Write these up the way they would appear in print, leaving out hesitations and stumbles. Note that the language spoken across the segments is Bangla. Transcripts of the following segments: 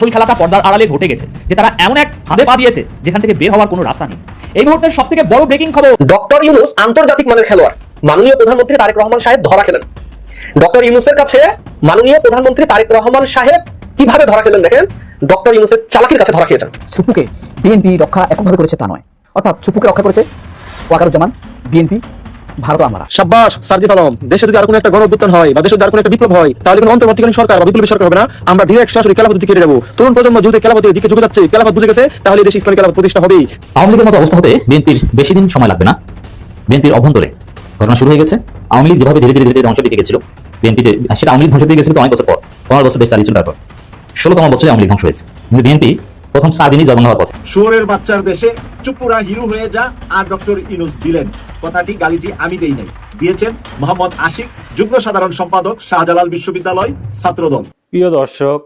আসল খেলাটা পর্দার আড়ালে ঘটে গেছে যে তারা এমন এক ফাঁদে পা দিয়েছে যেখান থেকে বের হওয়ার কোনো রাস্তা নেই। এই মুহূর্তের সবথেকে বড় ব্রেকিং খবর, ডক্টর ইউনূস আন্তর্জাতিক মানের খেলোয়াড়। মাননীয় প্রধানমন্ত্রী তারেক রহমান সাহেব ধরা খেলেন। ডক্টর ইউনূসের কাছে মাননীয় প্রধানমন্ত্রী তারেক রহমান সাহেব কিভাবে ধরা খেলেন দেখেন। ডক্টর ইউনূসের চালাকির কাছে ধরা খেয়েছেন। সুপুকে বিএনপি রক্ষা এককভাবে করেছে তা নয়, অর্থাৎ সুপুকে রক্ষা করেছে ওয়াকারুজ্জামান, বিএনপি, ভারত আমরা। শাবাশ সার্জিস আলম। দেশে যদি আর কোনো একটা গণঅভ্যুত্থান হয় বা দেশে যদি আর কোনো একটা বিপ্লব হয়, তাহলে কোনো অন্তর্বর্তীকালীন সরকার বা বিপ্লবী সরকার হবে না। আমরা ডিরেক্ট সরাসরি খেলাফতের দিকে যাব। তরুণ প্রজন্ম যেহেতু খেলাফতের দিকে ঝুঁকে যাচ্ছে, খেলাফত বুঝে গেছে, তাহলে দেশে ইসলামী খেলাফত প্রতিষ্ঠা হবেই। আওয়ামী লীগের মতো অবস্থা হতে বিএনপির বেশি দিন সময় লাগবে না। বিএনপির অভ্যন্তরে ঘটনা শুরু হয়ে গেছে। আওয়ামী লীগ যেভাবে ধীরে ধীরে ধীরে ধ্বংসের দিকে গেছিল, বিএনপিতে সেটা আওয়ামী লীগ ধ্বংসের দিকে গেছিল তো অনেক বছর পর, 15 বছর দেশ চালিয়েছিল, তারপর 16তম বছরে আওয়ামী লীগ ধ্বংস হয়েছে। কিন্তু বিএনপি প্রথম 4 দিনই জন্ম হওয়ার পথে। শুয়োরের বাচ্চার দেশে চুপুরা হিরো হয়ে যা আর ডক্টর ইউনূস দিলেন। কথাটি গালিটি আমি দেই নাই, দিয়েছেন মোহাম্মদ আশিক, যুগ্ম সাধারণ সম্পাদক, শাহজালাল বিশ্ববিদ্যালয় ছাত্রদল। প্রিয় দর্শক,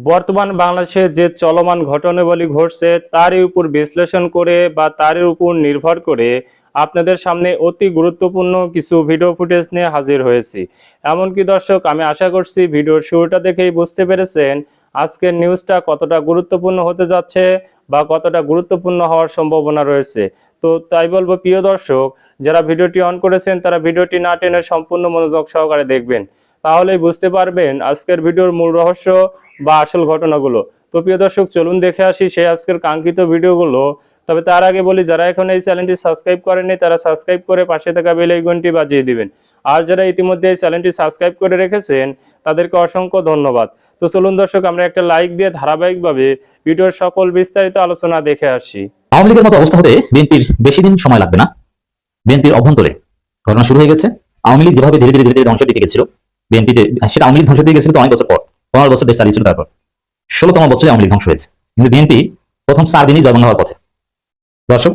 বর্তমান বাংলাদেশে যে চলমান ঘটনাবলী ঘটছে তারই উপর বিশ্লেষণ করে বা তারই উপর নির্ভর করে আপনাদের সামনে অতি গুরুত্বপূর্ণ কিছু ভিডিও ফুটেজ নিয়ে হাজির হয়েছি। এমনকি দর্শক, আমি আশা করছি ভিডিওর শুরুটা দেখেই বুঝতে পেরেছেন আজকের নিউজটা কতটা গুরুত্বপূর্ণ হতে যাচ্ছে বা কতটা গুরুত্বপূর্ণ হওয়ার সম্ভাবনা রয়েছে। তো তাই বলবো প্রিয় দর্শক, যারা ভিডিওটি অন করেছেন তারা ভিডিওটি না টেনে সম্পূর্ণ মনোযোগ সহকারে দেখবেন, তাহলেই বুঝতে পারবেন আজকের ভিডিওর মূল রহস্য বা আসল ঘটনাগুলো। তো প্রিয় দর্শক, চলুন দেখে আসি সেই আজকের কাঙ্ক্ষিত ভিডিওগুলো। তবে তার আগে বলি, যারা এখন এই চ্যানেলটি সাবস্ক্রাইব করেননি তারা সাবস্ক্রাইব করে পাশে থাকা বেল আইকনটি বাজিয়ে দিবেন। আর যারা ইতিমধ্যে এই চ্যানেলটি সাবস্ক্রাইব করে রেখেছেন তাদেরকে অসংখ্য ধন্যবাদ। তো চলুন দর্শক, আমরা একটা লাইক দিয়ে ধারাবাহিকভাবে ভিডিওর সকল বিস্তারিত আলোচনা দেখে আসি। আওয়ামী লীগের মতো অবস্থা হতে বিএনপির বেশি দিন সময় লাগবে না। বিএনপির অভ্যন্তরে ঘটনা শুরু হয়ে গেছে। আওয়ামী লীগ যেভাবে ধীরে ধীরে ধীরে ধ্বংসের দিকে গেছিল, বিএনপিতে সেটা আওয়ামী লীগ ধ্বংসের দিকে গেছিল তো অনেক বছর পর, 15 বছর দেশ চালিয়েছিল, তারপর 16তম বছরে আওয়ামী লীগ ধ্বংস হয়েছে। কিন্তু বিএনপি প্রথম 4 দিনই জন্ম হওয়ার পথে। দর্শক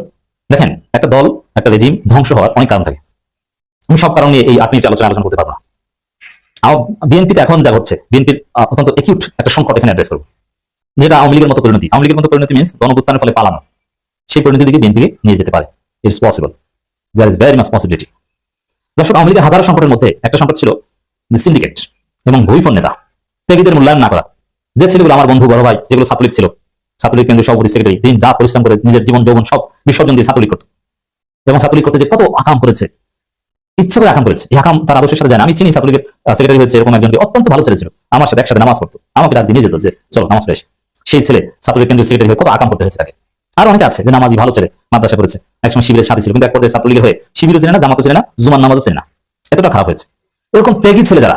দেখেন, একটা দল, একটা রেজিম ধ্বংস হওয়ার অনেক কারণ থাকে। আমি সব কারণ নিয়ে এই 8 মিনিট আলোচনা করতে পারবো না। বিএনপিতে এখন যা হচ্ছে, বিএনপির অত্যন্ত একিউট একটা সংকট এখানে অ্যাড্রেস করবো, যেটা আওয়ামী লীগের মতো পরিণতি। আওয়ামী লীগের মতো পরিণতি মিন্স গণঅভ্যুত্থানের ফলে পালানো। সেই পরিণতির দিকে বিএনপিকে নিয়ে যেতে পারে। It's possible, there is very much possibility. দর্শক, আওয়ামী লীগের হাজারো সংকটের মধ্যে একটা সংকট ছিল সিন্ডিকেট এবং ভূমিফোন নেতা, ত্যাগীদের মূল্যায়ন না করা। যে ছেলেগুলো আমার বন্ধু, বড় ভাই, যেগুলো ছাত্রলীগ ছিল, ছাত্রলীগ কেন্দ্রীয় সভাপতি, সেক্রেটারি, দিন রাত পরিশ্রম করে নিজের জীবন যৌবন সব বিসর্জন দিয়ে ছাত্রলীগ করতো, এবং ছাত্রলীগ করতে যে কত আকাম করেছে, ইচ্ছা করে আকাম করেছে, এই আকাম তার আদর্শের সাথে যায় না। আমি চিনি ছাত্রলীগের সেক্রেটারি হয়েছে এরকম একজনকে, অত্যন্ত ভালো ছেলে ছিল, আমার সাথে একসাথে নামাজ পড়তো, আমাকে ডাক দিয়ে যেত যে চলো নামাজ পড়ে। সেই ছেলে ছাত্রলীগ কেন্দ্রীয় সেক্রেটারি হয়ে কত আকাম করতে হয়েছে তাকে। আর অনেকে আছে যে নামাজি ভালো ছেলে, মাদ্রাসা করেছে, একসময় শিবিরের সাথী ছিল, কিন্তু এক পর্যায়ে ছাত্রলীগের হয়ে শিবিরও চেনে না, জামাতও চেনে না, জুমার নামাজও চেনে না, এতটা খারাপ হয়েছে। এরকম ত্যাগী ছেলে যারা,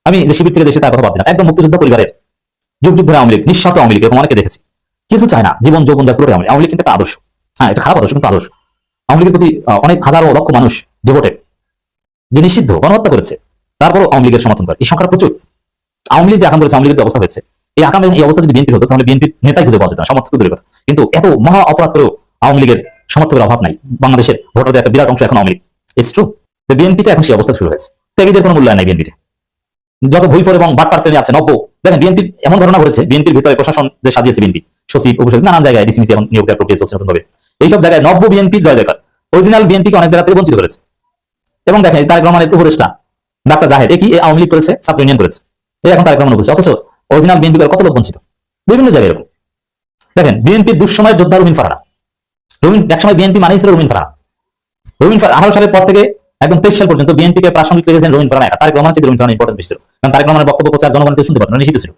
আমি যে শিবির থেকে দেশে তার কথা বাদ দিলাম, একদম মুক্তিযোদ্ধা পরিবারের, যুগ যুগ ধরে আওয়ামী লীগ, নিঃস্বার্থ আওয়ামী লীগ, এরকম অনেকে দেখেছি, কিছু চায় না, জীবন যৌবন পুরো আওয়ামী লীগ। কিন্তু একটা আদর্শ, হ্যাঁ এটা খারাপ আদর্শ কিন্তু আদর্শ। আওয়ামী লীগের প্রতি অনেক হাজারো লক্ষ মানুষ ডিভোটেড, যে নিষিদ্ধ গণহত্যা করেছে, তারপরও আওয়ামী লীগের সমর্থন করে, এই সংখ্যা প্রচুর। আওয়ামী লীগ যে আকাম করেছে, আওয়ামী লীগের যে অবস্থা হয়েছে, এই আকাম এবং এই অবস্থা যদি বিএনপির হতো তাহলে বিএনপির নেতাই খুঁজে পাওয়া যেত না, সমর্থক দূরের কথা। কিন্তু এত মহা অপরাধ করেও আওয়ামী লীগের সমর্থকের অভাব নাই। বাংলাদেশের ভোটারদের একটা বিরাট অংশ এখন আওয়ামী লীগ। It's true. বিএনপিতে এখন সেই অবস্থা শুরু হয়েছে, ত্যাগীদের কোনো মূল্যায়ন নাই বিএনপিতে। যত ভুইফোর এবং বাটপার শ্রেণী আছে, নব্য, দেখেন বিএনপির এমন ঘটনা ঘটেছে, বিএনপির ভিতরে প্রশাসন যে সাজিয়েছে, বিএনপি সচিব, উপসচিব, নানান জায়গায় ডিসিমিসি এবং নিয়োগ দেওয়ার প্রক্রিয়া চলছে নতুনভাবে। এইসব জায়গায় নব্য বিএনপি জয় জয়কার, অরিজিনাল বিএনপিকে অনেক জায়গা থেকে বঞ্চিত করেছে। এবং দেখেন তারেক রহমানের উপদেষ্টা ডাক্তার জাহেদ, কি আওয়ামী লীগ করেছে, ছাত্র ইউনিয়ন করেছে, এই এখন তারেক রহমান বলছে, অথচ অরিজিনাল বিএনপি কত লোক বঞ্চিত বিভিন্ন জায়গায়। এরকম দেখেন, বিএনপির দুঃসময়ের যোদ্ধা রুমিন ফারহানা। একসময় বিএনপি মানেই ছিল রুমিন ফারহানা। 18 সালের পর থেকে একদম 23 সাল পর্যন্ত বিএনপি কে প্রাসঙ্গিক রেখেছেন রুমিন ফারহানা একা। তারেক রহমান থেকে রুমিন ফারহানা ইম্পর্টেন্স বেশি ছিল, কারণ তারেক রহমানের বক্তব্য প্রচার জনগণকে শুনতে পারতেন, নিষিদ্ধ ছিল।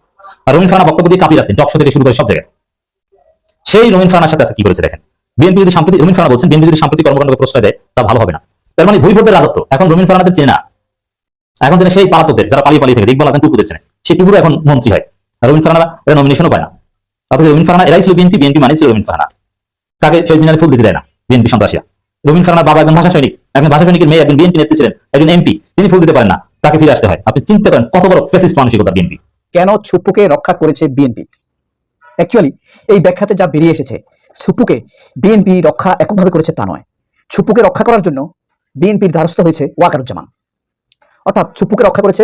আর রুমিন ফারহানা বক্তব্য দিয়ে কাঁপিয়ে রাখতেন, টকশো থেকে শুরু করে সব জায়গায়। সেই রুমিন ফারহানার সাথে কি করেছে দেখেন। বিএনপি যদি সাম্প্রতিক, রুমিন ফারহানা বলছেন, বিএনপি যদি সাম্প্রতিক কর্মকাণ্ডকে প্রশ্রয় দেয় তা ভালো হবে না। তার মানে ভুইভোটের রাজত্ব এখন রুমিন ফারহানাদের চেনে না, এখন চেনে সেই পালাতকদের, যারা পালিয়ে পালিয়ে থেকে, ইকবাল হাসান টুকুদের চেনে, সেই টুকুরও এখন মন্ত্রী হয়। আর রুমিন ফারহানা এরা নমিনেশনও পায় না। অথচ রুমিন ফারহানা এরাই ছিল বিএনপি, বিএনপি মানেই ছিল রুমিন ফারহানা। তাকে শহীদ মিনারে ফুল দিতে দেয় না বিএনপি সন্ত্রাসীরা। রুমিন ফারহানার বাবা একজন ভাষা সৈনিক, একজন ভাষা সৈনিকের মেয়ে একজন বিএনপি নেত্রী ছিলেন, একজন এমপি, তিনি ফুল দিতে পারেন না, তাকে ফিরে আসতে হয়। আপনি চিন্তা করেন কত বড় ফ্যাসিস্ট মানসিকতা বিএনপি। কেন সুপুকে রক্ষা করেছে বিএনপি? অ্যাকচুয়ালি এই ব্যাখ্যাতে যা বেরিয়ে এসেছে, সুপুকে বিএনপি রক্ষা এককভাবে করেছে তা নয়। সুপুকে রক্ষা করার জন্য বিএনপির দ্বারস্থ হয়েছে ওয়াকারুজ্জামান, অর্থাৎ সুপুকে রক্ষা করেছে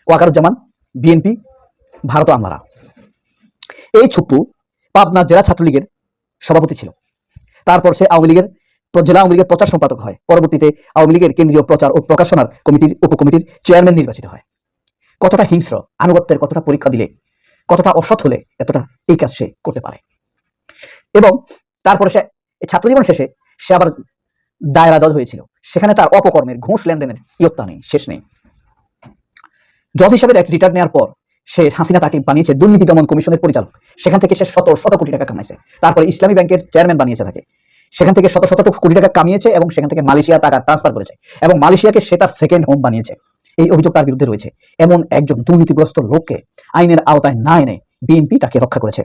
ওয়াকারুজ্জামান, বিএনপি, ভারত আমরা। এই ছুপ্পু পাবনা জেলা ছাত্রলীগের সভাপতি ছিল, তারপর সে আওয়ামী লীগের জেলা আওয়ামী লীগের প্রচার সম্পাদক হয়, পরবর্তীতে আওয়ামী লীগের কেন্দ্রীয় প্রচার ও প্রকাশনার কমিটির উপকমিটির চেয়ারম্যান নির্বাচিত হয়। কতটা হিংস্র, আনুগত্যের কতটা পরীক্ষা দিলে কতটা অসৎ হলে এতটা এই কাজ সে করতে পারে। এবং তারপরে সে ছাত্র জীবন শেষে সে আবার দায়রা জজ হয়েছিল, সেখানে তার অপকর্মের ঘুষ লেনদেনের ইয়ত্তা নেই, শেষ নেই। জজ হিসাবে রিটায়ার নেওয়ার পর সে হাসিনা তাকে বানিয়েছে দুর্নীতি দমন কমিশনের পরিচালক, সেখান থেকে সে শত শত কোটি টাকা কামাইছে। তারপরে ইসলামী ব্যাংকের চেয়ারম্যান বানিয়েছে তাকে, সেখান থেকে শত শত কোটি টাকা কামিয়েছে এবং সেখান থেকে মালয়েশিয়া টাকা ট্রান্সফার করেছে এবং মালয়েশিয়াকে সে তার সেকেন্ড হোম বানিয়েছে। এই অভিযোগ তার বিরুদ্ধে রয়েছে। এমন একজন দুর্নীতিগ্রস্ত লোককে আইনের আওতায় না এনে বিএনপি তাকে রক্ষা করেছে।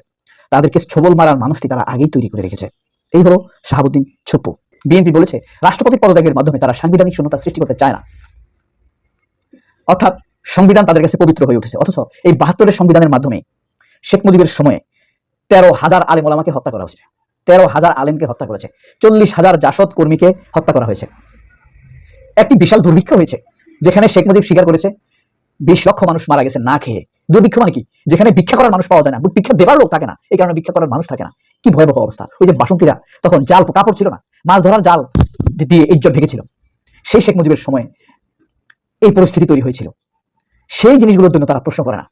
তাদেরকে ছবল মারার মানুষটি তারা আগেই তৈরি করে রেখেছে। এই হলো শাহাবুদ্দিন ছুপ্পু। বিএনপি বলেছে রাষ্ট্রপতির পদত্যাগের মাধ্যমে তারা সাংবিধানিক শূন্যতা সৃষ্টি করতে চায় না, অর্থাৎ সংবিধান তাদের কাছে পবিত্র হয়ে উঠেছে। অথচ এই ৭২-এর সংবিধানের মাধ্যমে শেখ মুজিবের সময়ে ১৩,০০০ আলেম ওলামাকে হত্যা করা হয়েছে, ১৩,০০০ আলেমকে হত্যা করেছে, ৪০,০০০ জাসদ কর্মীকে হত্যা করা হয়েছে। একটি বিশাল দুর্ভিক্ষ হয়েছে যেখানে শেখ মুজিব স্বীকার করেছে ২০ লক্ষ মানুষ মারা গেছে না খেয়ে। দুর্ভিক্ষ মানে কি? যেখানে ভিক্ষা করার মানুষ পাওয়া যায় না, ভিক্ষা দেবার লোক থাকে না, এই কারণে ভিক্ষা করার মানুষ থাকে না। কি ভয়াবহ অবস্থা! ওই যে বাসন্তীরা তখন জাল কাপড় ছিল না, মাছ ধরার জাল দিয়ে ইজ্জত ঢেকেছিল, সেই শেখ মুজিবের সময় এই পরিস্থিতি তৈরি হয়েছিল। সেই জিনিসগুলোর জন্য তারা প্রশ্ন করে না।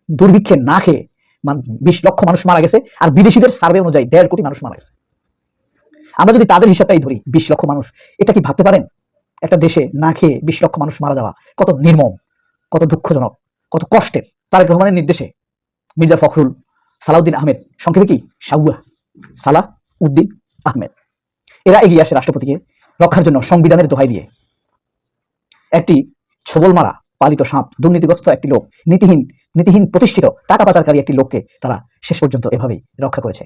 দুর্ভিক্ষে না খেয়ে ২০ লক্ষ মানুষ মারা গেছে, আর বিদেশিদের সার্ভে অনুযায়ী ১.৫ কোটি মানুষ মারা গেছে। আমরা যদি তাদের হিসাবটাই ধরি ২০ লক্ষ মানুষ, এটা কি ভাবতে পারেন একটা দেশে না খেয়ে ২০ লক্ষ মানুষ মারা যাওয়া কত নির্মম, কত দুঃখজনক, কত কষ্টের। তারেক রহমানের নির্দেশে মির্জা ফখরুল, সালাউদ্দিন আহমেদ, সংক্ষেপে কি সালাহ উদ্দিন আহমেদ, এরা এগিয়ে আসে রাষ্ট্রপতিকে রক্ষার জন্য সংবিধানের দোহাই দিয়ে। একটি ছবল মারা পালিত সাপ, দুর্নীতিগ্রস্ত একটি লোক, নীতিহীন প্রতিষ্ঠিত টাকা পাচারকারী একটি লোককে তারা শেষ পর্যন্ত এভাবেই রক্ষা করেছে।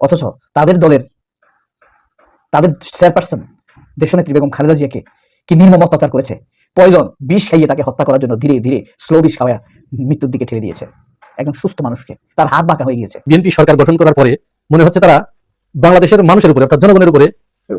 অথচ তাদের দলের চেয়ারপারসন দেশনেত্রী বেগম খালেদা জিয়াকে কি নির্মম অত্যাচার করেছে, পয়জন বিষ খাইয়ে তাকে হত্যা করার জন্য ধীরে ধীরে স্লো বিষ খাওয়া মৃত্যুর দিকে ঠেলে দিয়েছে একজন সুস্থ মানুষকে। তার হাত বাঁকা হয়ে গিয়েছে। বিএনপি সরকার গঠন করার পরে মনে হচ্ছে তারা বাংলাদেশের মানুষের উপরে অর্থাৎ জনগণের উপরে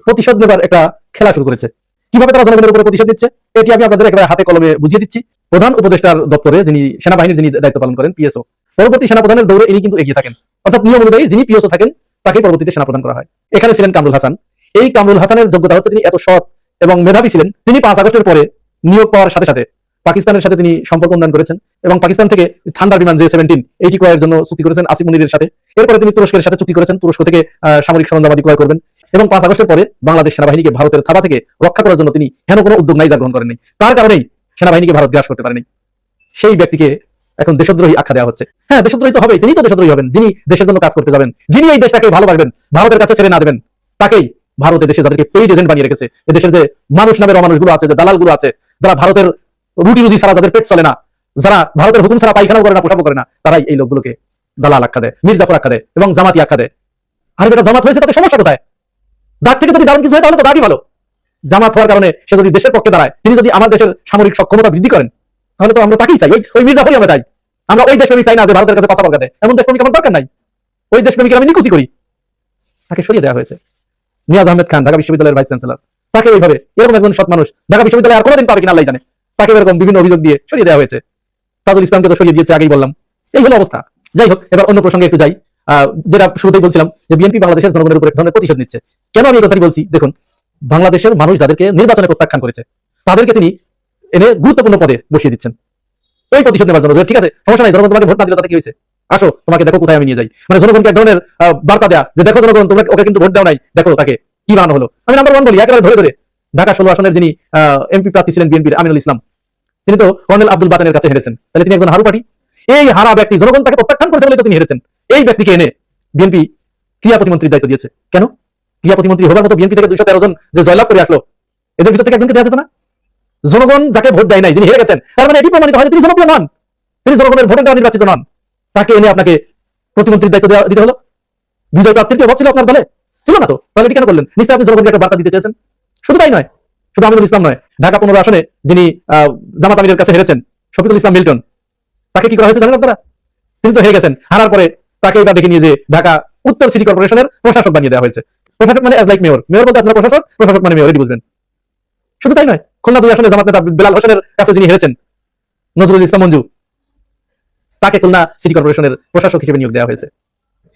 প্রতিশোধ নেবার একটা খেলা শুরু করেছে। কিভাবে তারা জনগণের উপরে প্রতিশোধ দিচ্ছে এটি আমি আপনাদের একেবারে হাতে কলমে বুঝিয়ে দিচ্ছি। প্রধান উপদেষ্টার দপ্তরে যিনি সেনাবাহিনীর দায়িত্ব পালন করেন, পিএসও, পরবর্তী সেনাপ্রধানের দৌড়ে ইনি কিন্তু এগিয়ে থাকেন, অর্থাৎ নিয়ম অনুযায়ী যিনি পিএসও থাকেন তাকে পরবর্তীতে সেনাপ্রধান করা হয়। এখানে ছিলেন কামরুল হাসান। এই কামরুল হাসানের যোগ্যতা হচ্ছে তিনি এত সৎ এবং মেধাবী ছিলেন। তিনি ৫ আগস্টের পরে নিয়োগ পাওয়ার সাথে সাথে পাকিস্তানের সাথে তিনি সম্পর্ক উন্নয়ন করেছেন এবং পাকিস্তান থেকে ঠান্ডার বিমান J-17 এইটি ক্রয়ের জন্য চুক্তি করেছেন আসিফ মুনিরের সাথে। এরপরে তিনি তুরস্কের সাথে চুক্তি করেছেন, তুরস্ক থেকে সামরিক সরঞ্জামাদি ক্রয় করবেন এবং ৫ আগস্টের পরে বাংলাদেশ সেনাবাহিনীকে ভারতের থাবা থেকে রক্ষা করার জন্য তিনি হেন কোনো উদ্যোগ নাই যা গ্রহণ করেননি। তার কারণেই সেনাবাহিনীকে ভারত গ্রাস করতে পারেনি। সেই ব্যক্তিকে এখন দেশদ্রোহী আখ্যা দেওয়া হচ্ছে। হ্যাঁ, দেশদ্রোহী তো হবেই, তিনি তো দেশদ্রোহী হবেন যিনি দেশের জন্য কাজ করতে যাবেন, যিনি এই দেশটাকে ভালোবাসবেন, ভারতের কাছে ছেড়ে না দেবেন। তাকেই ভারতের দেশে যাদেরকে পেইড এজেন্ট বানিয়ে রেখেছে, এদেশের যে মানুষ নামের অমানুষগুলো আছে, যে দালালগুলো আছে, যারা ভারতের রুটি রুজি ছাড়া যাদের পেট চলে না, যারা ভারতের হুকুম ছাড়া পায়খানাও করে না, পোশাকও করে না, তারাই এই লোকগুলোকে দালাল আখ্যা দেয়, মির্জাফর আখ্যা দেয় এবং জামাতি আখ্যা দেয়। আর এটা জামাত হয়েছে তাতে সমস্যা কোথায়? দাগ থেকে যদি দারুণ কিছু হয় তাহলে তো দাগই ভালো। জামাত হওয়ার কারণে সে যদি দেশের পক্ষে দাঁড়ায়, তিনি যদি আমার দেশের সামরিক সক্ষমতা বৃদ্ধি করেন, তাহলে তো আমরা তাকেই চাই, ওই মির্জাফরই আমরা চাই। আমরা ওই দেশপ্রেমিক চাই না যে ভারতের কাছে পাশা পড়া দেয়, এমন দেশপ্রেমিক আমার দরকার নাই। ওই দেশপ্রেমিকের আমি নিকুচি করি। তাকে সরিয়ে দেওয়া হয়েছে। নিয়াজ আহমেদ খান, ঢাকা বিশ্ববিদ্যালয়ের ভাইস চ্যান্সেলর, তাকে ওইভাবে, এরকম একজন সৎ মানুষ ঢাকা বিশ্ববিদ্যালয়ে আর কোনোদিন পাবে কিনা আল্লাহ জানে, তাকে এরকম বিভিন্ন অভিযোগ দিয়ে সরিয়ে দেওয়া হয়েছে। তাজুল ইসলামকে তো সরিয়ে দিয়েছে, আগেই বললাম। এই হলো অবস্থা। যাই হোক, এবার অন্য প্রসঙ্গে একটু যাই। যেটা শুরুতেই বলছিলাম যে বিএনপি বাংলাদেশের জনগণের উপর এক ধরনের প্রতিশোধ নিচ্ছে। কেন আমি এই কথাটি বলছি? দেখুন, বাংলাদেশের মানুষ যাদেরকে নির্বাচনে প্রত্যাখ্যান করেছে তাদেরকে তিনি এনে গুরুত্বপূর্ণ পদে বসিয়ে দিচ্ছেন এই প্রতিশোধ নেবার জন্য। ঠিক আছে, সমস্যা নাই, জনগণ তোমাকে ভোট না দিলে তাতে কি হয়েছে, আসো তোমাকে দেখো কোথায় আমি নিয়ে যাই। মানে জনগণকে এক ধরনের বার্তা দেয়া যে দেখো জনগণ, তোমরা ওকে কিন্তু ভোট দাও নাই, দেখো তাকে কি বানানো হলো। আমি নাম্বার 1 বলি, একেবারে ধরে ধরে ঢাকা 16 আসনের যিনি এমপি প্রার্থী ছিলেন বিএনপির, আমিনুল ইসলাম, তিনি তো কর্নেল আব্দুল বাতেনের কাছে হেরেছেন। তাহলে তিনি একজন হারু পার্টি। এই হারা ব্যক্তি, জনগণ তাকে প্রত্যাখ্যান করেছে বলে তো তিনি হেরেছেন। এই ব্যক্তিকে এনে বিএনপি ক্রিয়া প্রতিমন্ত্রীর দায়িত্ব দিয়েছে। কেন? ক্রিয়া প্রতিমন্ত্রী হবার মতো বিএনপি থেকে 213 জন যে জয়লাভ করে আসলো, এদের ভিতর থেকে একজনকে দেওয়া যেত না? জনগণ যাকে ভোট দেয় নাই, যিনি হেরে গেছেন, তার মানে এটি প্রমাণিত হয় তিনি জনপ্রিয় নন, তিনি জনগণের ভোটের দ্বারা নির্বাচিত নন। তাকে এনে আপনাকে প্রতিমন্ত্রীর দায়িত্ব দিতে হলো। বিজয় প্রার্থীর কি অভাব ছিল আপনার দলে? ছিল না তো, তাহলে এটি কেন করলেন? নিশ্চয়ই আপনি জনগণকে একটা বার্তা দিতে চেয়েছেন। শুধু তাই নয়, শুধু আমিনুল ইসলাম নয়, ঢাকা 15 আসনে যিনি জামাত আমিরের কাছে হেরেছেন, শফিকুল ইসলাম মিল্টন, তাকে কি করা হয়েছে জানেন আপনারা? তিনি তো হেরে গেছেন। হারার পরে তাকে এবার ডেকে নিয়ে যে ঢাকা উত্তর সিটি কর্পোরেশনের প্রশাসক বানিয়ে দেওয়া হয়েছে। প্রশাসক মানে অ্যাজ লাইক মেয়র, মেয়র বলতে আপনার প্রশাসক, প্রশাসক মানে মেয়র, এটি বুঝবেন। শুধু তাই নয়, খুলনা 2 আসনে জামাত নেতা বেলাল হোসেনের কাছে যিনি হেরেছেন, নজরুল ইসলাম মঞ্জু, তাকে খুলনা সিটি কর্পোরেশনের প্রশাসক হিসেবে নিয়োগ দেওয়া হয়েছে।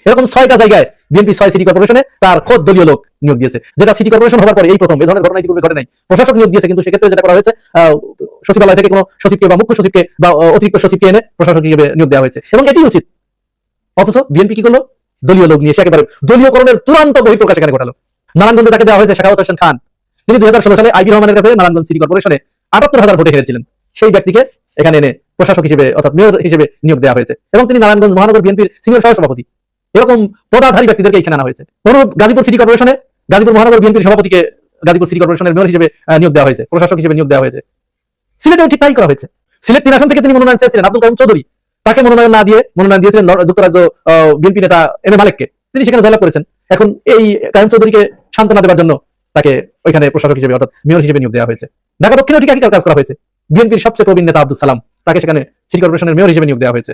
এরকম 6টা জায়গায় বিএনপি 6 সিটি কর্পোরেশনে তার খোদ দলীয় লোক নিয়োগ দিয়েছে, যেটা সিটি কর্পোরেশন হওয়ার পরে এই প্রথম এই ধরনের ঘটনা ইতিপূর্বে ঘটে নাই। প্রশাসক নিয়োগ দিয়েছে, কিন্তু সেক্ষেত্রে যেটা করা হয়েছে সচিবালয় থেকে কোনো সচিবকে বা মুখ্য সচিবকে বা অতিরিক্ত সচিবকে এনে প্রশাসক হিসেবে নিয়োগ দেওয়া হয়েছে, এবং এটি উচিত। অথচ বিএনপি কি করলো? দলীয় লোক নিয়ে সে একেবারে দলীয়করণের চূড়ান্ত বহিঃপ্রকাশ এখানে ঘটালো। নারায়ণগঞ্জে যাকে দেওয়া হয়েছে সাখাওয়াত হোসেন খান, তিনি 2016 সালে আইবি রহমানের কাছে নারায়ণগঞ্জ সিটি কর্পোরেশনে 78,000 ভোটে হেরেছিলেন। সেই ব্যক্তিকে এখানে এনে প্রশাসক হিসেবে অর্থাৎ মেয়র হিসেবে নিয়োগ দেওয়া হয়েছে, এবং তিনি নারায়ণগঞ্জ মহানগর বিএনপির সিনিয়র সহসভাপতি। এরকম পদাধারী ব্যক্তিদেরকে এখানে আনা হয়েছে। গাজীপুর সিটি কর্পোরেশনে গাজীপুর মহানগর বিএনপির সভাপতিকে গাজীপুর সিটি কর্পোরেশনের মেয়র হিসেবে নিয়োগ দেওয়া হয়েছে, প্রশাসক হিসেবে নিয়োগ দেওয়া হয়েছে। সিলেটেও ঠিক তাই করা হয়েছে। সিলেট 3 আসন থেকে তিনি মনোনয়ন চেয়েছিলেন আব্দুল কাইম চৌধুরী, তাকে মনোনয়ন না দিয়ে মনোনয়ন দিয়েছিলেন যুক্তরাজ্য বিএনপি নেতা এম এ মালেককে। তিনি সেখানে জয়লাভ করেছেন। এখন এই কাইম চৌধুরীকে সান্ত্বনা দেওয়ার জন্য তাকে ওইখানে প্রশাসক হিসেবে অর্থাৎ মেয়র হিসেবে নিয়োগ দেওয়া হয়েছে। ঢাকা দক্ষিণেও ঠিক একই কাজ করা হয়েছে। বিএনপির সবচেয়ে প্রবীণ নেতা আব্দুল সালাম, তাকে সেখানে সিটি কর্পোরেশনের মেয়র হিসেবে নিয়োগ দেওয়া হয়েছে।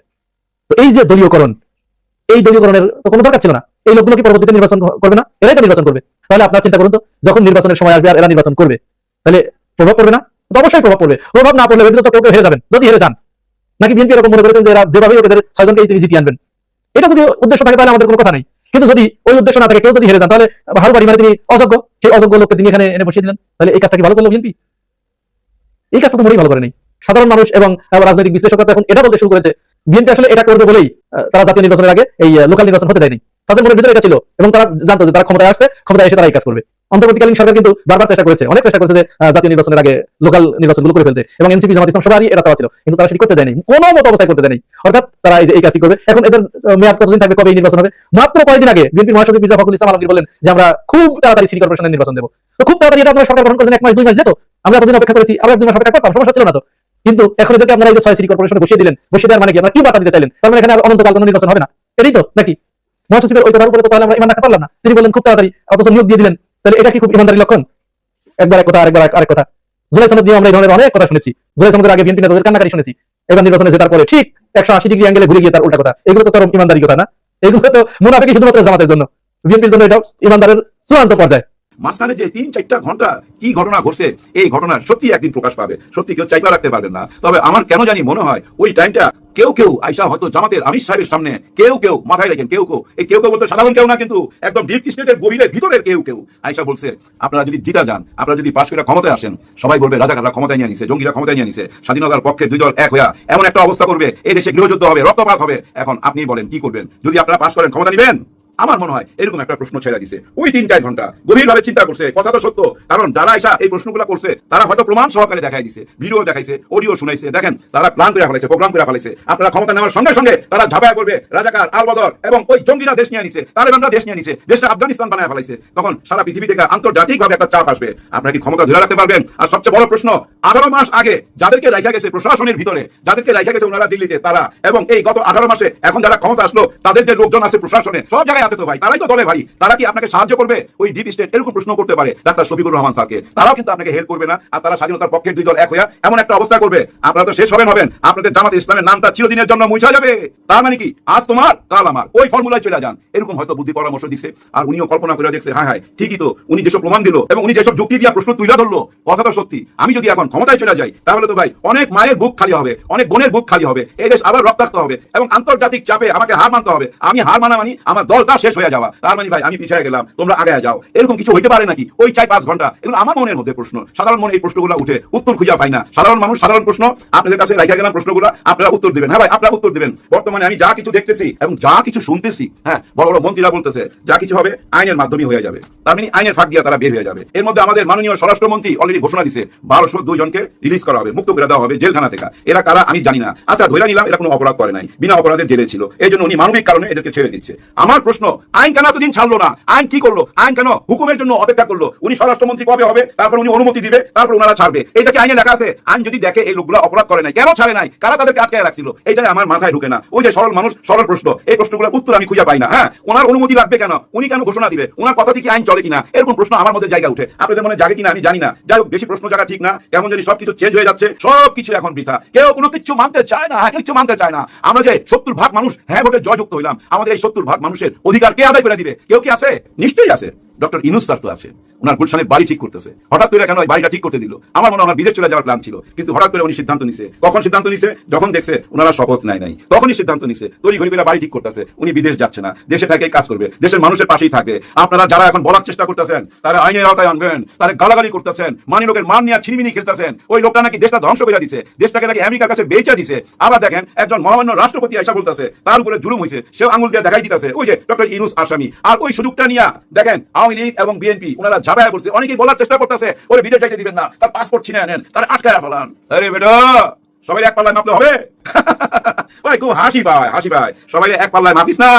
তো এই যে দলীয়করণ, এই দলীয়করণের তো কোনো দরকার ছিল না। এই লোকগুলো কি পরবর্তীতে নির্বাচন করবে না? এরাই তো নির্বাচন করবে। তাহলে আপনারা চিন্তা করুন তো, যখন নির্বাচনের সময় আসবে আর এরা নির্বাচন করবে, তাহলে প্রভাব পড়বে না? তো অবশ্যই প্রভাব পড়বে। প্রভাব না পড়লে এদের তো কেউ হেরে যাবেন, যদি হেরে যান। নাকি বিএনপি এরকম মনে করেছেন যে এরা যেভাবে ওদের 6 জনকে তিনি জিতিয়ে আনবেন? এটা যদি উদ্দেশ্য থাকে তাহলে আমাদের কোনো কথা নাই। কিন্তু যদি ওই উদ্দেশ্য না থাকে, কেউ যদি হেরে যান, তাহলে ভালো বাড়ি মানে তিনি অযোগ্য, সেই অযোগ্য লোককে তিনি এখানে এনে বসিয়ে দিলেন, তাহলে এই কাজটা কি ভালো করলো বিএনপি? এই কাজটা তো মোটেই ভালো করে নেই। সাধারণ মানুষ এবং রাজনৈতিক বিশ্লেষকরা এখন এটা বলতে শুরু করেছে, বিএনপি আসলে এটা করবে বলেই তারা জাতীয় নির্বাচনের আগে এই লোকাল নির্বাচন হতে দেয়নি। তাদের মনের ভিতরে এটা ছিল, এবং তারা জানতো যে তারা ক্ষমতায় আসছে, ক্ষমতায় এসে তারা এই কাজ করবে। অন্তর্বর্তীকালীন সরকার কিন্তু বারবার চেষ্টা করেছে, অনেক চেষ্টা করেছে যে জাতীয় নির্বাচনের আগে লোকাল নির্বাচনগুলো করে ফেলতে, এবং এনসিপি জামাত ইসলাম সবারই এটা চাওয়া ছিল, কিন্তু তারা সেটি করতে দেয়নি, কোনো মতো অবস্থায় করতে দেয়নি। অর্থাৎ তারা এই কাজটি করবে। এখন এদের মেয়াদ কতদিন থাকবে, কবে এই নির্বাচন হবে? মাত্র কয়েকদিন আগে বিএনপির মহাসচিব মির্জা ফখরুল ইসলাম আলমগীর বলেন যে আমরা খুব তাড়াতাড়ি সিটি কর্পোরেশনের নির্বাচন দেবো। তো খুব তাড়াতাড়ি এটা আপনারা সরকার গঠন করেছেন 1 মাস 2 মাস যেত, আমরা এতদিন অপেক্ষা করেছি, আমরা 1 2 মাস অপেক্ষা করতাম, সমস্যা ছিল না তো। কিন্তু এখন এদেরকে আপনারা এই যে 6 সিটি কর্পোরেশনে বসিয়ে দিলেন, বসিয়ে দেওয়ার মানে কি? আপনারা কি বার্তা দিতে চাইলেন? তার মানে এখানে আর অনন্তকাল কোনো নির্বাচন হবে না, এটাই তো নাকি? মহাসচিবের ওই কথার উপরে তো তাহলে আমরা ইমান রাখতে পারলাম না। তিনি বললেন খুব তাড়াতাড়ি, অথচ নিয়োগ দিয়ে দিলেন। তাহলে এটা কি খুব ইমানদারি লক্ষণ? একবার এক কথা, আরেকবার আরেক কথা। জুলাই সনদ নিয়ে আমরা এই ধরনের অনেক কথা শুনেছি। জুলাই সনদের আগে বিএনপি নেতাদের কান্নাকারি শুনেছি। এবার নির্বাচনে জেতার পরে ঠিক 180 ডিগ্রি অ্যাঙ্গেলে ঘুরে গিয়ে তার উল্টা কথা। এগুলো তো চরম ইমানদারি কথা না? এগুলো তো মুনাফিকি শুধুমাত্র জামাতের জন্য, বিএনপির জন্য এটা ইমানদারের চূড়ান্ত পর্যায়ে। মাঝখানে যে 3-4টা ঘন্টা কি ঘটনা ঘটছে, এই ঘটনা সত্যি একদিন প্রকাশ পাবে, সত্যি কেউ চাইপা রাখতে পারবেন না। তবে আমার কেন জানি মনে হয় ওই টাইমটা কেউ আইসা হয়তো জামাতের আমির সাহেবের সামনে কেউ মাথায় রেখেন, কেউ বলতে সাধারণ কেউ না, কিন্তু একদম ডিপ স্টেটের গভীরের ভিতরের কেউ আইসা বলছে আপনারা যদি জিতা যান, আপনারা যদি পাশ করে ক্ষমতায় আসেন, সবাই বলবে রাজাকাররা ক্ষমতায় নিয়ে নিছে, জঙ্গিরা ক্ষমতায় নিয়ে নিছে, স্বাধীনতার পক্ষে 2 দল এক হইয়া এমন একটা অবস্থা করবে, এই দেশে গৃহযুদ্ধ হবে, রক্তপাত হবে। এখন আপনি বলেন কি করবেন? যদি আপনারা পাশ করেন, ক্ষমতা নিবেন? আমার মনে হয় এরকম একটা প্রশ্ন ছেড়ে দিছে। ওই 3-4 ঘন্টা গভীরভাবে চিন্তা করছে। কথা তো সত্য, কারণ যারা এসা এই প্রশ্নগুলো করছে তারা হয়তো প্রমাণ সহকারে দেখাই দিছে, ভিডিও দেখাইছে, অডিও শুনাইছে। দেখেন তারা প্ল্যান করে ফেলেছে, প্রোগ্রাম করে ফেলেছে। আপনারা ক্ষমতা নেওয়ার সঙ্গে সঙ্গে তারা ঝাঁপায়া করবে রাজাকার, আল-বদর এবং ওই জঙ্গিরা দেশ নিয়ে নিছে, তালেবানরা দেশ নিয়ে নিছে, দেশটা আফগানিস্তান বানায় ফেলাইছে। তখন সারা পৃথিবী থেকে আন্তর্জাতিকভাবে একটা চাপ আসবে। আপনারা কি ক্ষমতা ধরে রাখতে পারবেন? আর সবচেয়ে বড় প্রশ্ন, 18 মাস আগে যাদেরকে রাখা গেছে প্রশাসনের ভিতরে, যাদেরকে রাখা গেছে ওনারা দিল্লিতে, তারা এবং এই গত 18 মাসে এখন যারা ক্ষমতা আসলো, তাদের যে লোকজন আছে প্রশাসনে, সব জায়গায় আছে তো ভাই, তারাই তো দলে ভারী। তারা কি আপনাকে সাহায্য করবে? ওই ডিপ স্টেট এরকম প্রশ্ন করতে পারে ডাক্তার শফিকুর রহমান স্যারকে। তারাও কিন্তু আপনাকে হেল্প করবে না, আর তারা স্বাধীনতার পক্ষের 2 দল এক হইয়া এমন একটা অবস্থা করবে, আপনারা তো শেষ হবেন, আপনাদের জামাত ইসলামের নামটা চিরদিনের জন্য মুছা যাবে। তার মানে কি আজ তোমার কাল আমার, ওই ফর্মুলায় চলে যান। এরকম হয়তো বুদ্ধি পরামর্শ দিচ্ছে, আর উনিও কল্পনা করে দেখছে হ্যাঁ ঠিকই তো, উনি যেসব প্রমাণ দিল এবং উনি যেসব যুক্তি দিয়া প্রশ্ন তুলে ধরলো, কথা তো সত্যি। আমি যদি এখন ক্ষমতায় চলে যাই, তাহলে তো ভাই অনেক মায়ের বুক খালি হবে, অনেক বোনের বুক খালি হবে, এই দেশ আবার রক্তাক্ত হবে, এবং আন্তর্জাতিক চাপে আমাকে হার মানতে হবে। আমি হার মানা মানি আমার দলটা শেষ হয়ে যাওয়া। তার মানে ভাই আমি পিছিয়ে গেলাম, তোমরা আগে যাও। এরকম কিছু হইতে পারে নাকি? ওই 4-5 ঘন্টা, এগুলো আমার মনের মধ্যে প্রশ্ন। সাধারণ মনে এই প্রশ্নগুলো উঠে, উত্তর খুঁজে পাই না। সাধারণ মানুষ, সাধারণ প্রশ্ন আপনাদের কাছে রাখা গেলাম, প্রশ্নগুলো আপনারা উত্তর দিবেন। হ্যাঁ ভাই, আপনারা উত্তর দিবেন। বর্তমানে আমি যা কিছু দেখতেছি এবং যা কিছু শুনতেছি, বড় বড় মন্ত্রীরা বলতেছে যা কিছু হবে আইনের মাধ্যমে হয়ে যাবে। তার মানে আইনের ফাঁক দিয়ে তারা বের হয়ে যাবে। এর মধ্যে আমাদের মাননীয় স্বরাষ্ট্রমন্ত্রী অলরেডি ঘোষণা দিয়েছে 1202 জনকে রিলিজ করা হবে, মুক্ত করে দেওয়া হবে জেলখানা থেকে। এরা কারা আমি জানি না। আচ্ছা ধরে নিলাম এরা কোনো অপরাধ করে নাই, বিনা অপরাধে জেলে ছিল, এই জন্য উনি মানবিক কারণে এদেরকে ছেড়ে দিচ্ছে। আমার প্রশ্ন, আইন কেন এতদিন ছাড়লো না? আইন কি করলো? আইন কেন হুকুমের জন্য অপেক্ষা করলো? উনি স্বরাষ্ট্রমন্ত্রী কবে হবে, তারপর উনি অনুমতি দিবে, তারপর ওনারা ছাড়বে। এটা কি আইনে লেখা আছে? আইন যদি দেখে এই লোকগুলো অপরাধ করে নাই, কেন ছাড়ে নাই? কারা তাদেরকে আটকে রাখছিল? এইটাই আমার মাথায় ঢুকে না। ওই যে সরল মানুষ সরল প্রশ্ন, এই প্রশ্নগুলোর উত্তর আমি খুঁজে পাই না। ওনার অনুমতি লাগবে কেন? উনি কেন ঘোষণা দিবে? ওনার কথা থেকে আইন চলে কিনা? এরকম প্রশ্ন আমার মধ্যে জায়গা উঠে। আপনাদের মনে জাগে কিনা আমি জানি না। যাই হোক, বেশি প্রশ্ন জায়গা ঠিক না। কেমন জানি সবকিছু চেঞ্জ হয়ে যাচ্ছে, সবকিছু এখন বৃথা। কেউ কোনো কিছু মানতে চায় না, কিছু মানতে চায় না। আমরা যে 70% মানুষ ভোটে জয়যুক্ত হইলাম, আমাদের এই 70% মানুষের অধিকার কে আদায় করে দিবে? কেউ কি আছে? নিশ্চয়ই আছে। ডক্টর ইনুস স্যার তো আছে, ওনার গুলশানের বাড়ি ঠিক করতেছে। হঠাৎ করে কেন ওই বাড়িটা ঠিক করতে দিল? আমার মনে হয় ওনার বিদেশ চলে যাওয়ার প্ল্যান ছিল, কিন্তু হঠাৎ করে উনি সিদ্ধান্ত নিছে। কখন সিদ্ধান্ত নিছে? যখন দেখছে ওনারা শপথ নাই তখনই সিদ্ধান্ত নিছে। তৈরি ঘড়ি করে বাড়ি ঠিক করতেছে। উনি বিদেশ যাচ্ছে না, দেশে থেকে কাজ করবে, দেশের মানুষের পাশেই থাকবে। আপনারা যারা এখন বলার চেষ্টা করতেছেন, তারা আইনের আওতায় আনবেন, তারা গালাগালি করতেছেন, মানি লোকের মান নিয়ে ছিনিমিনি খেলতেছেন। ওই লোকটা নাকি দেশটা ধ্বংস করে দিছে, দেশটাকে নাকি আমেরিকার কাছে বেচা দিছে। আবার দেখেন একজন মহামান্য রাষ্ট্রপতি আইসা বলতেছে তার উপরে জুলুম হয়েছে, সেও আঙুল দিয়ে দেখাই দিতেছে ওই যে ডক্টর ইনুস আসামি। আর ওই সুযোগটা নিয়ে দেখেন আওয়ামী লীগ এবং বিএনপি ওনারা ঝাঁপায় পড়ছে। অনেকেই বলার চেষ্টা করতেছে ওরে বিদেশ যাইতে দিবেন না, তার পাসপোর্ট ছিনে আনেন, তার আটকায় ফেলান। আরে বেটা, সবাই এক পাল্লায় মাপলে হবে? ভাই খুব হাসি ভাই, সবাই এক পাল্লায় মাপিস না।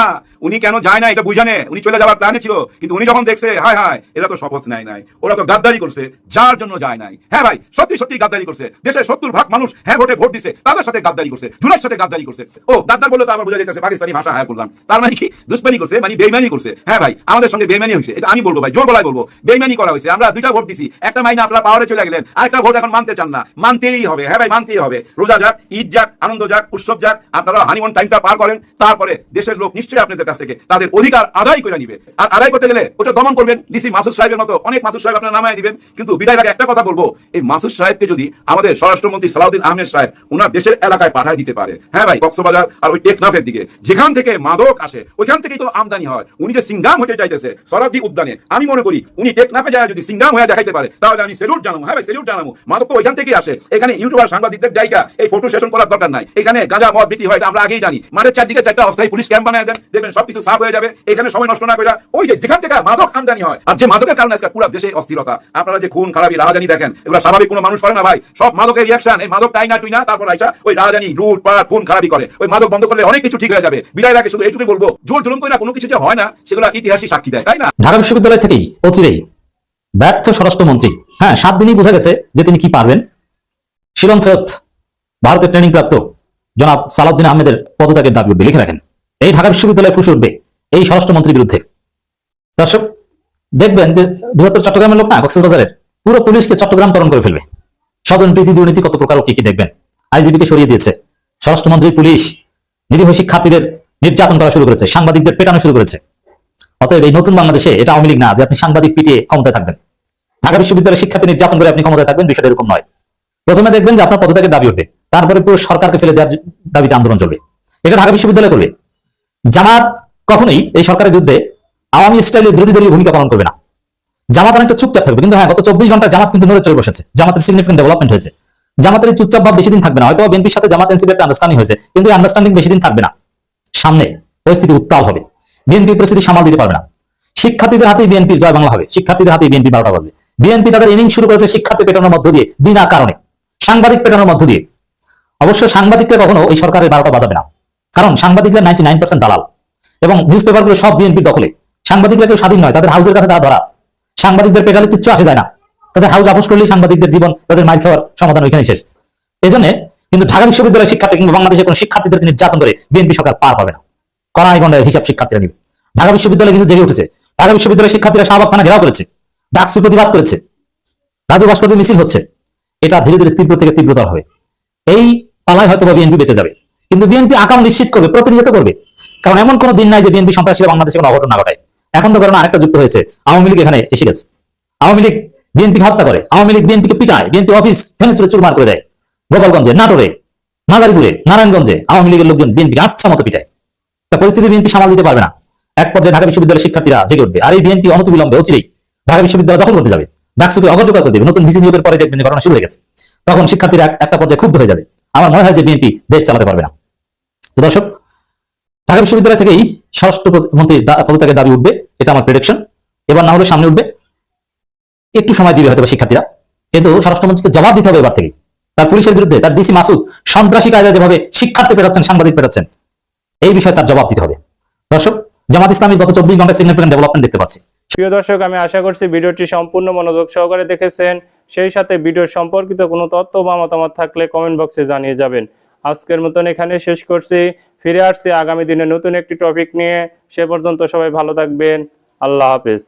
উনি কেন যায় না এটা বুঝানে, উনি চলে যাওয়ার প্ল্যানে ছিল, কিন্তু উনি যখন দেখছে হায় এরা তো শপথ নাই, ওরা তো গাদ্দারি করছে, যার জন্য যায় নাই। হ্যাঁ ভাই, সত্যি গাদ্দারি করছে। দেশের 70% মানুষ হ্যাঁ ভোটে ভোট দিছে, তাদের সাথে গাদ্দারি করছে, জুলাইয়ের সাথে গাদ্দারি করছে। ও গাদ্দার বলে তো আবার বোঝা যাইতেছে পাকিস্তানি ভাষা হ্যাঁ করলাম, তার মানে কি দুশ্মনী করছে, মানে বেইমানি করছে। হ্যাঁ ভাই, আমাদের সঙ্গে বেইমানি হয়েছে, এটা আমি বলবো ভাই, জোর গলায় বলবো, বেইমানি করা হয়েছে। আমরা 2টা ভোট দিছি, একটা মাইনে আপনারা পাওয়ারে চলে গেলেন, আরেকটা ভোট এখন মানতে চান না। মানতেই হবে, হ্যাঁ ভাই মানতেই হবে। রোজা যাক, ঈদ যাক, আনন্দ যাক, উৎসব যাক, আপনারা হানিমুন টাইমটা পার করেন, তারপরে দেশের লোক নিশ্চয়ই আপনাদের কাছ থেকে তাদের অধিকার আদায় করে নিবে। আর আদায় করতে গেলে ওটা দমন করবেন, ডিসি মাসুদ সাহেবের মতো অনেক মাসুদ সাহেব আপনারা নামায় দিবেন। কিন্তু বিদায়ের আগে একটা কথা বলবো, এই মাসুদ সাহেবকে যদি আমাদের স্বরাষ্ট্রমন্ত্রী সালাউদ্দিন আহমেদ সাহেব ওনার দেশের এলাকায় পাঠায় দিতে পারে, হ্যাঁ ভাই, কক্সবাজার আর ওই টেকনাফের দিকে যেখান থেকে মাদক আসে ওইখান থেকেই তো আমদানি হয়। উনি যে সিঙ্গাম হতে চাইতেছে সরাদি উদ্যানে, আমি মনে করি উনি টেকনাফে যায় যদি সিঙ্গাম হয়ে দেখাইতে পারে তাহলে আমি সেলুট জানাবো। হ্যাঁ ভাই, সেলুট জানাবো। মাদক তো ওইখান থেকেই আসে। এখানে ইউটিউবার সাংবাদিকদের ডাইকা এই ফটো সেশন করার দরকার নাই। এখানে গাঁজা মদ বিক্রি হয়, এটা আমরা আগেই জানি। মাঠের চারদিকে 4টা অস্থায়ী পুলিশ ক্যাম্প বানায় দেন, দেখবেন সবকিছু সাফ হয়ে যাবে। এখানে সময় নষ্ট না করে ওই যে যেখান থেকে মাদক আমদানি হয়, আর যে মাদকের কারণে আজকে পুরো দেশে অস্থিরতা, আপনারা যে খুন খারাপি রাহাজানি দেখেন, এগুলো স্বাভাবিক কোনো মানুষ করে না ভাই। সব মাদকের রিয়াকশন, এই মাদক টাইনা টুইনা তারপর আইসা ওই রাহাজানি লুট পাট খুন খারাপি করে। ওই মাদক বন্ধ করলে অনেক কিছু ঠিক হয়ে যাবে। বিদায়ের আগে শুধু এইটুকুই বলবো, জোর জুলুম করে না কোনো কিছু যে হয় না, সেগুলো ইতিহাসই সাক্ষী দেয়, তাই না? ঢাকা বিশ্ববিদ্যালয় থেকেই অচিরেই ব্যর্থ স্বরাষ্ট্রমন্ত্রী, হ্যাঁ 7 দিনই বোঝা গেছে যে তিনি কি পারবেন। শিলং ফেরত ভারতের ট্রেনিং প্রাপ্ত জনাব সালাউদ্দিন আহমেদের পদত্যাগের দাবি উঠবে, লিখে রাখেন। এই ঢাকা বিশ্ববিদ্যালয়ে ফুসে উঠবে এই স্বরাষ্ট্রমন্ত্রীর বিরুদ্ধে। দর্শক দেখবেন যে বৃহত্তর চট্টগ্রামের লোক না, কক্সবাজারের পুরো পুলিশকে চট্টগ্রামকরণ করে ফেলবে। স্বজন প্রীতি দুর্নীতি কত প্রকার কি দেখবেন। আইজিপিকে সরিয়ে দিয়েছে, স্বরাষ্ট্রমন্ত্রী পুলিশ নিরীহ শিক্ষার্থীদের নির্যাতন করা শুরু করেছে, সাংবাদিকদের পেটানো শুরু করেছে। অতএব এই নতুন বাংলাদেশে এটা আওয়ামী লীগ না যে আপনি সাংবাদিক পিটিয়ে ক্ষমতায় থাকবেন, ঢাকা বিশ্ববিদ্যালয়ের শিক্ষার্থী নির্যাতন করে আপনি ক্ষমতায় থাকবেন, বিষয়টা এরকম নয়। প্রথমে দেখবেন যে আপনার পদত্যাগের দাবি উঠবে, তারপরে পুরো সরকারকে ফেলে দেওয়ার দাবিতে আন্দোলন চলবে। এটা ঢাকা বিশ্ববিদ্যালয় করবে। জামাত কখনোই এই সরকারের বিরুদ্ধে আওয়ামী স্টাইলের বিরোধী দলীয় ভূমিকা পালন করবে না। জামাত অনেকটা চুপচাপ থাকবে, কিন্তু হ্যাঁ গত 24 ঘন্টা জামাত কিন্তু নড়ে চলে বসেছে। জামাতের সিগনিফিকেন্ট ডেভেলপমেন্ট হয়েছে। জামাতের এই চুপচাপ ভাব বেশি দিন থাকবে না। হয়তো বিএনপির সাথে জামাত এনসিপি একটা আন্ডারস্ট্যান্ডিং হয়েছে, কিন্তু এই আন্ডারস্ট্যান্ডিং বেশি দিন থাকবে না। সামনে পরিস্থিতি উত্তাল হবে, বিএনপি পরিস্থিতি সামাল দিতে পারবে না। শিক্ষার্থীদের হাতেই বিএনপির জয় বাংলা হবে, শিক্ষার্থীদের হাতেই বিএনপি 12টা বাজবে। বিএনপি তাদের ইনিংস শুরু করেছে শিক্ষার্থী পেটানোর মধ্য দিয়ে, বিনা কারণে সাংবাদিক পেটানোর মধ্য দিয়ে। অবশ্য সাংবাদিককে কখনো এই সরকারের 12টা বাজাবে না, কারণ সাংবাদিকরা 99% দালাল এবং নিউজ পেপারগুলো সব বিএনপির দখলে। সাংবাদিকরা কেউ স্বাধীন নয়, তাদের হাউসের কাছে তারা ধরা। সাংবাদিকদের পেটালে কিচ্ছু আসে যায় না, তাদের হাউস আপোষ করলেই সাংবাদিকদের জীবন, তাদের মাইল খাওয়ার সমাধান ওইখানে শেষ। এই জন্য কিন্তু ঢাকা বিশ্ববিদ্যালয়ের শিক্ষার্থী কিংবা বাংলাদেশের কোনো শিক্ষার্থীদেরকে নির্যাতন করে বিএনপি সরকার পার পাবে না। কড়াই গন্ডার হিসাব শিক্ষার্থীরা নিবে। ঢাকা বিশ্ববিদ্যালয় কিন্তু জেগে উঠেছে। ঢাকা বিশ্ববিদ্যালয়ের শিক্ষার্থীরা শাহবাগ থানা ঘেরাও করেছে, ডাকসু প্রতিবাদ করেছে, রাজু ভাস্কর্য মিছিল হচ্ছে। এটা ধীরে ধীরে তীব্র থেকে তীব্রতর হবে। এই পালায় হয়তো বিএনপি বেঁচে যাবে, কিন্তু বিএনপি আকাম নিশ্চিত করবে, প্রতিনিয়ত করবে। কারণ এমন কোনো দিন নাই যে বিএনপি সন্ত্রাসীরা বাংলাদেশে কোনো অঘটন না ঘটায়। এখন তো কারণ আরেকটা যুক্ত হয়েছে, আওয়ামী লীগ এখানে এসে গেছে। আওয়ামী লীগ বিএনপিকে হত্যা করে, আওয়ামী লীগ বিএনপিকে পিটায়, বিএনপি অফিস ভেঙে চুরে চুরমার করে দেয়। গোপালগঞ্জে, নাটোরে, মাদারীপুরে, নারায়ণগঞ্জে আওয়ামী লীগের লোকজন বিএনপিকে আচ্ছা মতো পিটায়। তা পরিস্থিতি বিএনপি সামাল দিতে পারবে না। এক পর্যায়ে ঢাকা বিশ্ববিদ্যালয়ের শিক্ষার্থীরা জেগে উঠবে, আর এই বিএনপি অনতিবিলম্বে অচিরেই ঢাকা বিশ্ববিদ্যালয় দখল করতে যাবে, ডাকসুকে অগোচর করে দেবে। নতুন ভিসি নিয়োগের পরে দেখবেন যে ঘটনা শুরু হয়ে গেছে। তখন শিক্ষার্থীরা একটা পর্যায়ে ক্ষুব্ধ হয়ে যাবে। আমার মনে হয় যে বিএনপি দেশ চালাতে পারবে না। তো দর্শক, ঢাকা বিশ্ববিদ্যালয় থেকেই স্বরাষ্ট্রমন্ত্রীর পদত্যাগের দাবি উঠবে, এটা আমার প্রেডিকশন। এবার না হলে সামনে উঠবে, একটু সময় দিবে হয়তো শিক্ষার্থীরা, কিন্তু স্বরাষ্ট্রমন্ত্রীকে জবাব দিতে হবে এবার থেকে। তার পুলিশের বিরুদ্ধে, তার ডিসি মাসুদ সন্ত্রাসী কায়দায় যেভাবে শিক্ষার্থী পেটাচ্ছেন, সাংবাদিক পেটাচ্ছেন, এই বিষয়ে তার জবাব দিতে হবে। দর্শক, জামাত ইসলামী গত 24 ঘন্টায় সিগনিফিকেন্ট ডেভেলপমেন্ট দেখতে পাচ্ছি। প্রিয় দর্শক, আমি আশা করছি ভিডিওটি সম্পূর্ণ মনোযোগ সহকারে দেখেছেন। সেই সাথে ভিডিও সম্পর্কিত কোনো তথ্য বা মতামত থাকলে কমেন্ট বক্সে জানিয়ে যাবেন। আজকের মতন এখানে শেষ করছি। ফিরে আসছি আগামী দিনে নতুন একটি টপিক নিয়ে। সে পর্যন্ত সবাই ভালো থাকবেন। আল্লাহ হাফেজ।